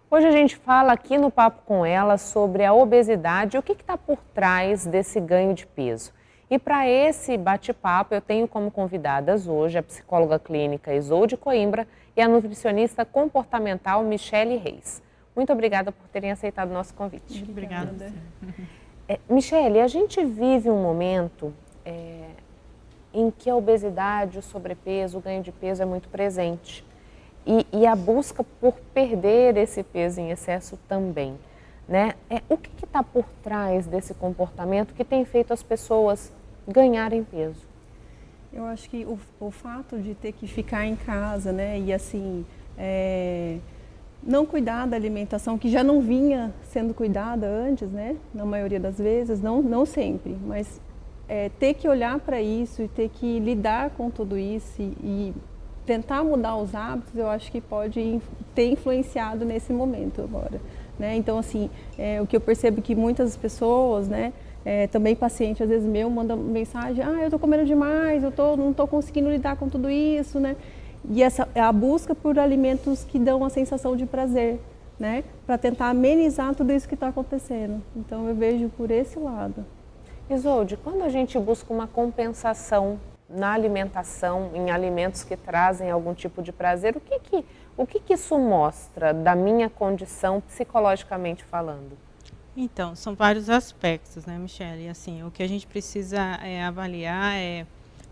Hoje a gente fala aqui no Papo com Ela sobre a obesidade e o que está por trás desse ganho de peso. E para esse bate-papo eu tenho como convidadas hoje a psicóloga clínica Isolde Coimbra e a nutricionista comportamental Michele Reis. Muito obrigada por terem aceitado o nosso convite. Obrigada. Michele, a gente vive um momento em que a obesidade, o sobrepeso, o ganho de peso é muito presente. E a busca por perder esse peso em excesso também, né? O que está por trás desse comportamento que tem feito as pessoas ganharem peso? Eu acho que o fato de ter que ficar em casa, né, e assim, não cuidar da alimentação, que já não vinha sendo cuidada antes, né, na maioria das vezes, não sempre, mas ter que olhar para isso e ter que lidar com tudo isso e tentar mudar os hábitos, eu acho que pode ter influenciado nesse momento agora, né? Então, assim, o que eu percebo que muitas pessoas, né, também paciente, às vezes meu, manda mensagem, eu tô comendo demais, não tô conseguindo lidar com tudo isso, né? E essa é a busca por alimentos que dão uma sensação de prazer, né? Para tentar amenizar tudo isso que está acontecendo. Então, eu vejo por esse lado. Isolde, quando a gente busca uma compensação na alimentação, em alimentos que trazem algum tipo de prazer, o que isso mostra da minha condição psicologicamente falando? Então, são vários aspectos, né, Michele? Assim, o que a gente precisa avaliar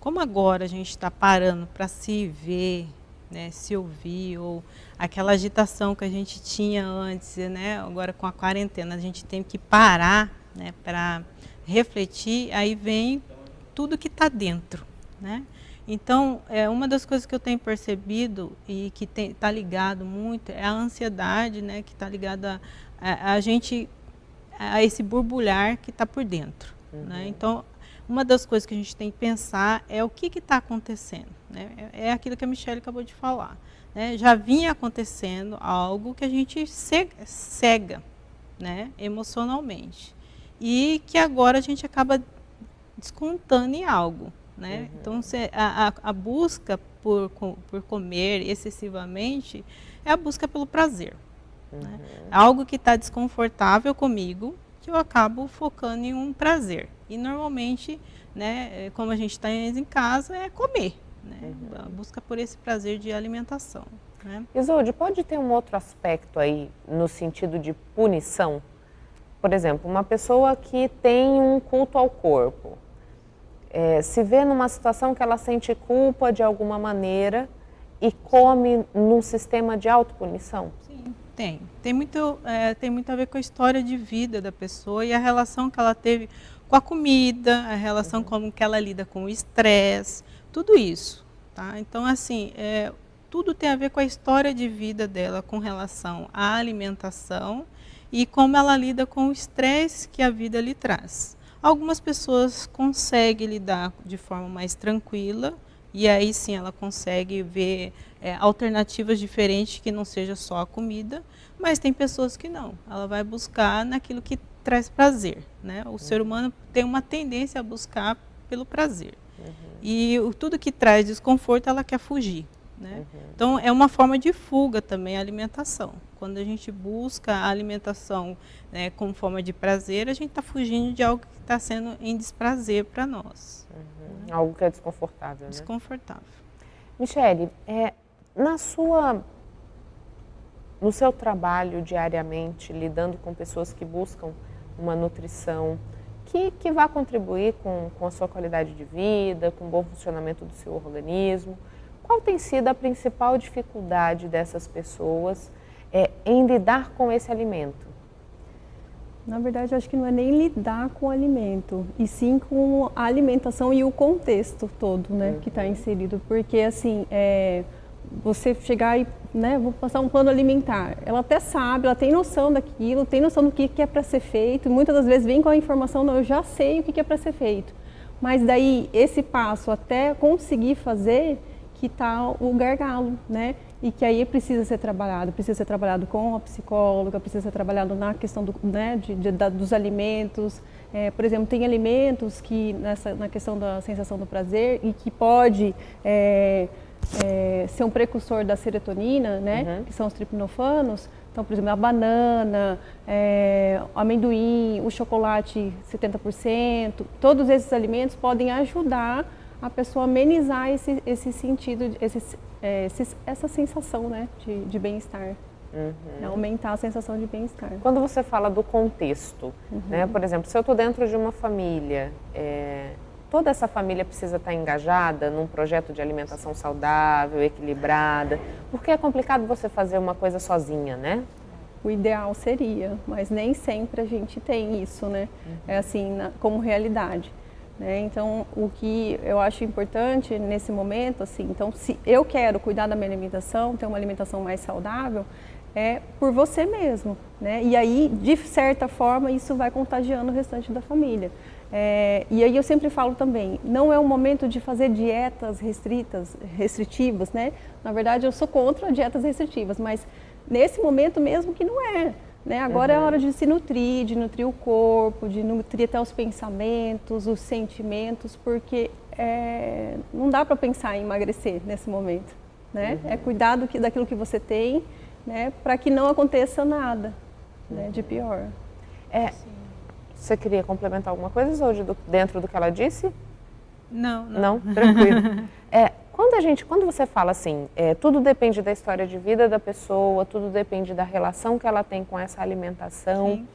como agora a gente está parando para se ver, né, se ouvir, ou aquela agitação que a gente tinha antes, né? Agora com a quarentena a gente tem que parar, né, para refletir, aí vem tudo que está dentro, né? Então, uma das coisas que eu tenho percebido e que está ligado muito é a ansiedade, né, que está ligada a esse borbulhar que está por dentro, né? Então, uma das coisas que a gente tem que pensar é o que está acontecendo, né? É aquilo que a Michele acabou de falar, né? Já vinha acontecendo algo que a gente cega, né, emocionalmente, e que agora a gente acaba descontando em algo, né? Então, a busca por comer excessivamente é a busca pelo prazer, né? Algo que está desconfortável comigo, que eu acabo focando em um prazer. E normalmente, né, como a gente está em casa, é comer, né? A busca por esse prazer de alimentação, né? Isolde, pode ter um outro aspecto aí no sentido de punição? Por exemplo, uma pessoa que tem um culto ao corpo, se vê numa situação que ela sente culpa de alguma maneira e come num sistema de autopunição? Sim, tem muito a ver com a história de vida da pessoa e a relação que ela teve com a comida, a relação como que ela lida com o estresse, tudo isso, tá? Então, assim, tudo tem a ver com a história de vida dela com relação à alimentação e como ela lida com o estresse que a vida lhe traz. Algumas pessoas conseguem lidar de forma mais tranquila e aí sim ela consegue ver alternativas diferentes que não seja só a comida, mas tem pessoas que não. Ela vai buscar naquilo que traz prazer, né? O ser humano tem uma tendência a buscar pelo prazer. E tudo que traz desconforto ela quer fugir, né? Então é uma forma de fuga também a alimentação. Quando a gente busca a alimentação, né, como forma de prazer, a gente está fugindo de algo que está sendo em desprazer para nós. Algo que é desconfortável, né? Desconfortável. Michele, no seu trabalho diariamente, lidando com pessoas que buscam uma nutrição que vai contribuir com a sua qualidade de vida, com o bom funcionamento do seu organismo, qual tem sido a principal dificuldade dessas pessoas em lidar com esse alimento? Na verdade, eu acho que não é nem lidar com o alimento, e sim com a alimentação e o contexto todo, né, que está inserido. Porque, assim, você chegar e, né, vou passar um plano alimentar, ela até sabe, ela tem noção daquilo, tem noção do que é para ser feito, e muitas das vezes vem com a informação, não, eu já sei o que é para ser feito. Mas daí, esse passo até conseguir fazer, que está o gargalo, né? E que aí precisa ser trabalhado com a psicóloga, precisa ser trabalhado na questão dos alimentos. Por exemplo, tem alimentos que, na questão da sensação do prazer, e que pode ser um precursor da serotonina, né? Que são os triptofanos, Então, por exemplo, a banana, o amendoim, o chocolate 70%, todos esses alimentos podem ajudar a pessoa a amenizar esse sentido, essa sensação, né, de bem-estar. Aumentar a sensação de bem-estar. Quando você fala do contexto, né, por exemplo, se eu estou dentro de uma família, toda essa família precisa estar engajada num projeto de alimentação saudável, equilibrada, porque é complicado você fazer uma coisa sozinha, né? O ideal seria, mas nem sempre a gente tem isso, né? É assim, como realidade. Né? Então, o que eu acho importante nesse momento, assim, então, se eu quero cuidar da minha alimentação, ter uma alimentação mais saudável, é por você mesmo, né? E aí, de certa forma, isso vai contagiando o restante da família. E aí eu sempre falo também, não é o momento de fazer dietas restritivas, né? Na verdade, eu sou contra dietas restritivas, mas nesse momento mesmo que não é. Né? Agora é a hora de se nutrir, de nutrir o corpo, de nutrir até os pensamentos, os sentimentos, porque não dá para pensar em emagrecer nesse momento. Né? É cuidar daquilo que você tem, né? Para que não aconteça nada, né? De pior. Você queria complementar alguma coisa, Isolde, dentro do que ela disse? Não. Não? Tranquilo. Quando você fala assim, tudo depende da história de vida da pessoa, tudo depende da relação que ela tem com essa alimentação.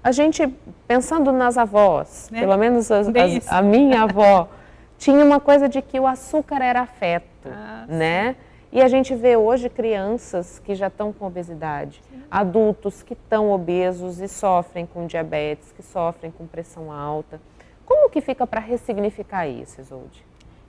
A gente, pensando nas avós, né? Pelo menos a minha avó, tinha uma coisa de que o açúcar era afeto, né? E a gente vê hoje crianças que já estão com obesidade, adultos que estão obesos e sofrem com diabetes, que sofrem com pressão alta. Como que fica para ressignificar isso, Isolde?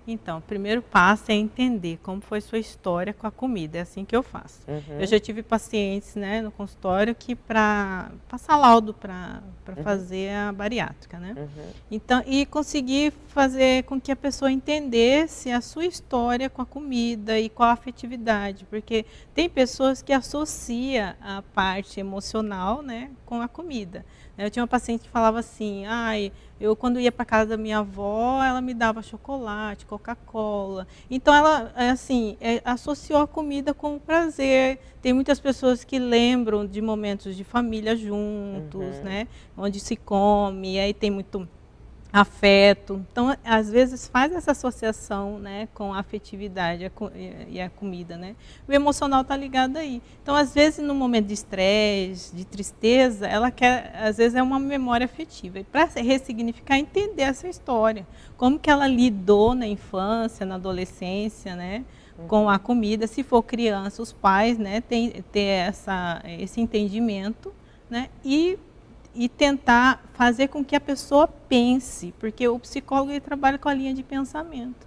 Então, o primeiro passo é entender como foi sua história com a comida, é assim que eu faço. Eu já tive pacientes, né, no consultório que para passar laudo para fazer a bariátrica, né? Então, e conseguir fazer com que a pessoa entendesse a sua história com a comida e com a afetividade, porque tem pessoas que associam a parte emocional, né, com a comida. Eu tinha uma paciente que falava assim, eu quando ia para casa da minha avó, ela me dava chocolate, Coca-Cola. Então ela, associou a comida com o prazer. Tem muitas pessoas que lembram de momentos de família juntos, né? Onde se come, e aí tem muito afeto. Então, às vezes, faz essa associação, né, com a afetividade e a comida, né? O emocional está ligado aí. Então, às vezes, no momento de estresse, de tristeza, ela quer, às vezes, é uma memória afetiva. E para ressignificar, entender essa história. Como que ela lidou na infância, na adolescência, né, com a comida. Se for criança, os pais, né, ter esse entendimento, né, e tentar fazer com que a pessoa pense, porque o psicólogo ele trabalha com a linha de pensamento.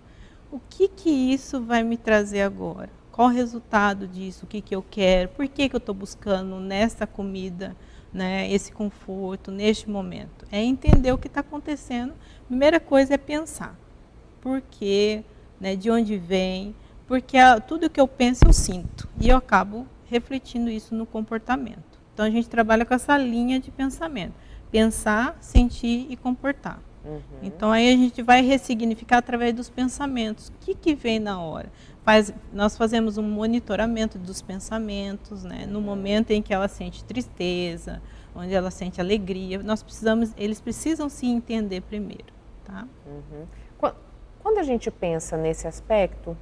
O que isso vai me trazer agora? Qual o resultado disso? O que eu quero? Por que eu estou buscando nessa comida, né, esse conforto, neste momento? É entender o que está acontecendo. Primeira coisa é pensar. Por quê? Né, de onde vem? Porque tudo que eu penso eu sinto. E eu acabo refletindo isso no comportamento. Então, a gente trabalha com essa linha de pensamento. Pensar, sentir e comportar. Então, aí a gente vai ressignificar através dos pensamentos. O que vem na hora? Nós fazemos um monitoramento dos pensamentos, né? No momento em que ela sente tristeza, onde ela sente alegria. Eles precisam se entender primeiro. Tá? Quando a gente pensa nesse aspecto,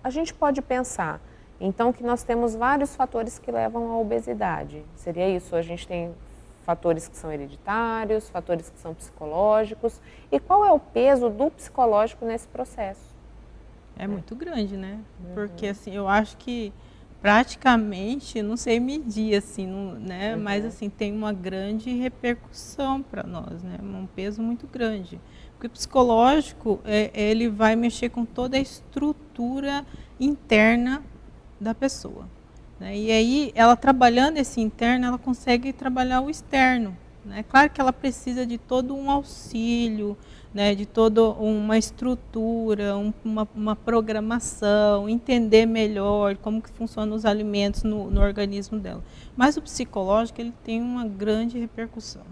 a gente pode pensar... Então, que nós temos vários fatores que levam à obesidade. Seria isso? A gente tem fatores que são hereditários, fatores que são psicológicos. E qual é o peso do psicológico nesse processo? É muito grande, né? Porque, assim, eu acho que praticamente, não sei medir, assim, né? Mas, assim, tem uma grande repercussão para nós, né? Um peso muito grande. Porque o psicológico, ele vai mexer com toda a estrutura interna da pessoa, né? E aí, ela trabalhando esse interno, ela consegue trabalhar o externo, né? Claro que ela precisa de todo um auxílio, né? De toda uma estrutura, uma programação, entender melhor como que funcionam os alimentos no organismo dela. Mas o psicológico, ele tem uma grande repercussão.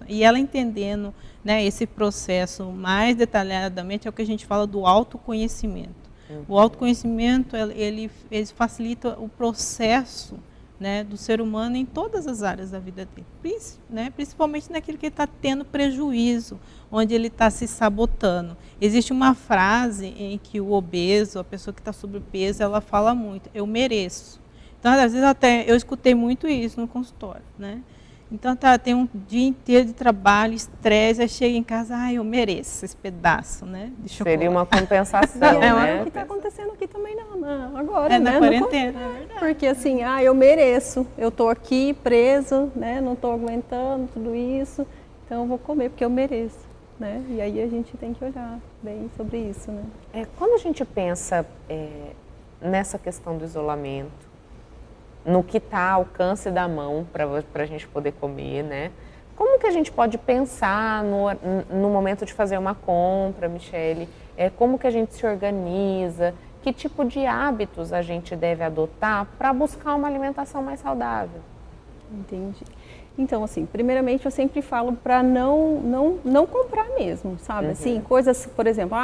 E ela entendendo, né, esse processo mais detalhadamente, é o que a gente fala do autoconhecimento. O autoconhecimento, ele facilita o processo, né, do ser humano em todas as áreas da vida dele, né, principalmente naquilo que ele está tendo prejuízo, onde ele está se sabotando. Existe uma frase em que o obeso, a pessoa que está sobrepeso, ela fala muito, eu mereço. Então, às vezes, até eu escutei muito isso no consultório, né? Então, tem um dia inteiro de trabalho, estresse, aí chega em casa, eu mereço esse pedaço, né, de chocolate. Seria uma compensação, né? É o que está acontecendo aqui também agora, na né? quarentena, é verdade. Porque assim, eu mereço, eu estou aqui preso, né? Não estou aguentando tudo isso, então eu vou comer porque eu mereço, né? E aí a gente tem que olhar bem sobre isso, né? Quando a gente pensa nessa questão do isolamento, no que está ao alcance da mão para a gente poder comer, né? Como que a gente pode pensar no momento de fazer uma compra, Michele? Como que a gente se organiza? Que tipo de hábitos a gente deve adotar para buscar uma alimentação mais saudável? Entendi. Então, assim, primeiramente eu sempre falo para não comprar mesmo, sabe? Assim, coisas, por exemplo,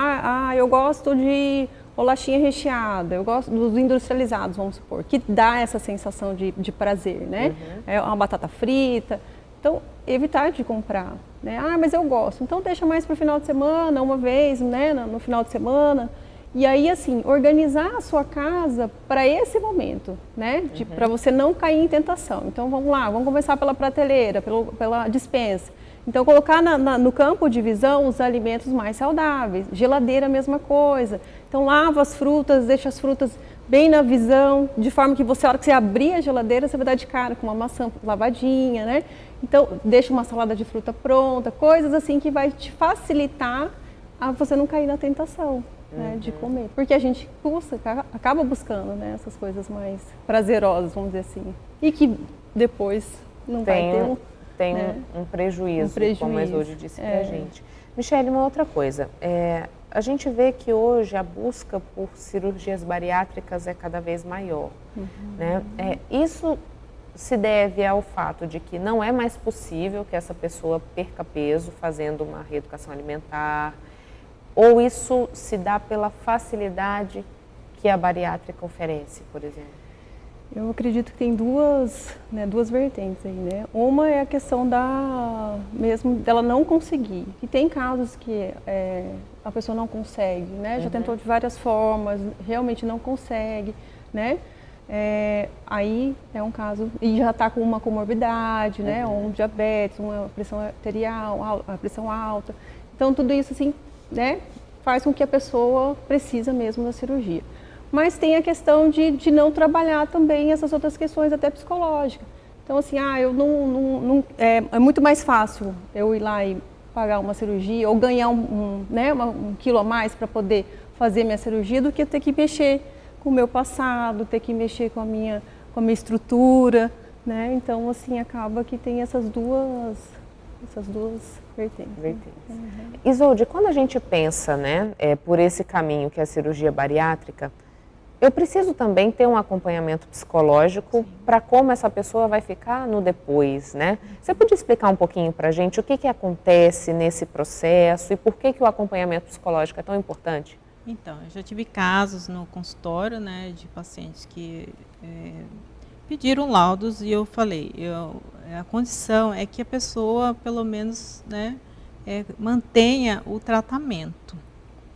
eu gosto de bolachinha recheada, eu gosto dos industrializados, vamos supor, que dá essa sensação de prazer, né? É uma batata frita. Então, evitar de comprar, né? Mas eu gosto. Então, deixa mais para o final de semana, uma vez, né? No final de semana. E aí, assim, organizar a sua casa para esse momento, né? Para você não cair em tentação. Então, vamos lá, vamos começar pela prateleira, pela despensa. Então, colocar no campo de visão os alimentos mais saudáveis. Geladeira, a mesma coisa. Então, lava as frutas, deixa as frutas bem na visão, de forma que a hora que você abrir a geladeira, você vai dar de cara com uma maçã lavadinha, né? Então, deixa uma salada de fruta pronta, coisas assim que vai te facilitar a você não cair na tentação, né, de comer. Porque a gente acaba buscando, né, essas coisas mais prazerosas, vamos dizer assim. E que depois não vai ter um prejuízo, como a Isolde disse pra gente. Michele, uma outra coisa. A gente vê que hoje a busca por cirurgias bariátricas é cada vez maior. Né? Isso se deve ao fato de que não é mais possível que essa pessoa perca peso fazendo uma reeducação alimentar, ou isso se dá pela facilidade que a bariátrica oferece, por exemplo? Eu acredito que tem duas vertentes aí, né? Uma é a questão dela não conseguir. E tem casos que a pessoa não consegue, né? Já tentou de várias formas, realmente não consegue, né? Aí é um caso, e já está com uma comorbidade, né? Ou um diabetes, uma pressão arterial, a pressão alta. Então tudo isso assim, né? Faz com que a pessoa precisa mesmo da cirurgia. Mas tem a questão de não trabalhar também essas outras questões até psicológicas. Então assim, é muito mais fácil eu ir lá e pagar uma cirurgia ou ganhar um quilo a mais para poder fazer minha cirurgia do que ter que mexer com o meu passado, ter que mexer com a minha estrutura, né? Então assim, acaba que tem essas duas vertentes. Isolde, quando a gente pensa, né, por esse caminho que é a cirurgia bariátrica, eu preciso também ter um acompanhamento psicológico para como essa pessoa vai ficar no depois, né? Você podia explicar um pouquinho para a gente o que acontece nesse processo e por que o acompanhamento psicológico é tão importante? Então, eu já tive casos no consultório, né, de pacientes que pediram laudos e eu falei, a condição é que a pessoa, pelo menos, né, mantenha o tratamento.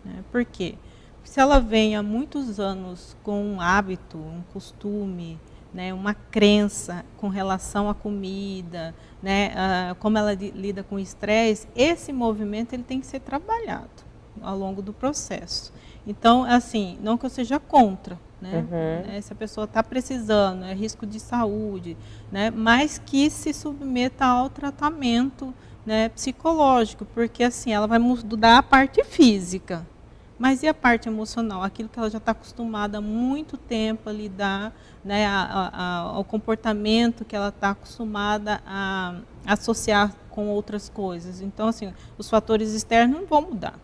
Né? Por quê? Se ela vem há muitos anos com um hábito, um costume, né, uma crença com relação à comida, né, como ela lida com o estresse, esse movimento ele tem que ser trabalhado ao longo do processo. Então, assim, não que eu seja contra, né, se a pessoa está precisando, é risco de saúde, né, mas que se submeta ao tratamento, né, psicológico, porque assim, ela vai mudar a parte física. Mas e a parte emocional? Aquilo que ela já está acostumada há muito tempo a lidar, né, ao comportamento que ela está acostumada a associar com outras coisas. Então, assim, os fatores externos não vão mudar.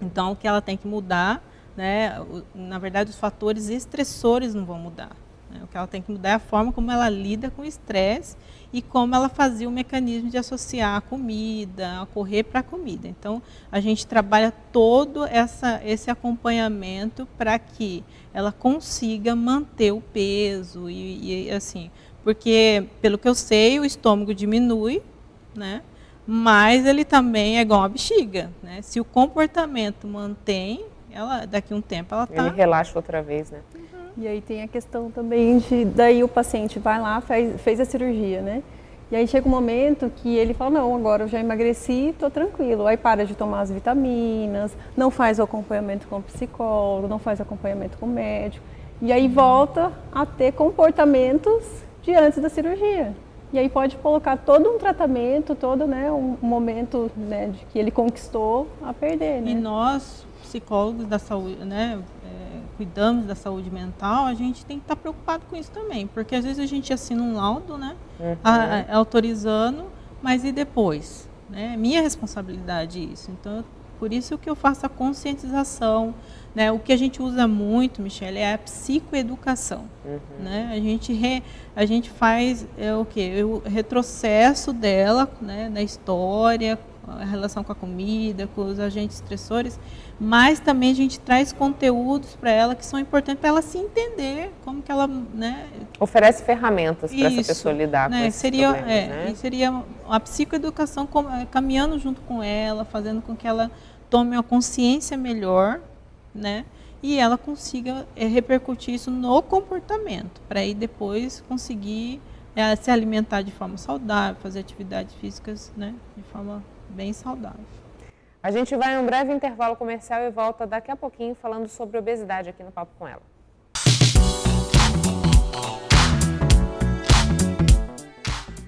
Então, o que ela tem que mudar, né, na verdade, os fatores estressores não vão mudar. Né? O que ela tem que mudar é a forma como ela lida com o estresse e como ela fazia o mecanismo de associar a comida, a correr para a comida. Então, a gente trabalha todo esse acompanhamento para que ela consiga manter o peso e assim, porque, pelo que eu sei, o estômago diminui, né? Mas ele também é igual uma bexiga, né? Se o comportamento mantém, ela, daqui a um tempo ela está... Ele relaxa outra vez, né? E aí tem a questão também de, daí o paciente vai lá, fez a cirurgia, né? E aí chega um momento que ele fala, não, agora eu já emagreci, estou tranquilo. Aí para de tomar as vitaminas, não faz o acompanhamento com o psicólogo, não faz acompanhamento com o médico. E aí volta a ter comportamentos de antes da cirurgia. E aí pode colocar todo um tratamento, todo, né, um momento, né, de que ele conquistou a perder, né? E nós, psicólogos da saúde, né, cuidamos da saúde mental, a gente tem que estar preocupado com isso também, porque às vezes a gente assina um laudo, né, autorizando, mas e depois? Né? É minha responsabilidade isso. Então, por isso que eu faço a conscientização, né? O que a gente usa muito, Michele, é a psicoeducação. Né? A gente faz o quê? O retrocesso dela, né, na história, a relação com a comida, com os agentes estressores, mas também a gente traz conteúdos para ela que são importantes para ela se entender, como que ela, né, oferece ferramentas para essa pessoa lidar com esses problemas, né? E seria a psicoeducação caminhando junto com ela, fazendo com que ela tome uma consciência melhor, né, e ela consiga repercutir isso no comportamento, para aí depois conseguir se alimentar de forma saudável, fazer atividades físicas, né, de forma bem saudável. A gente vai em um breve intervalo comercial e volta daqui a pouquinho falando sobre obesidade aqui no Papo com Ela.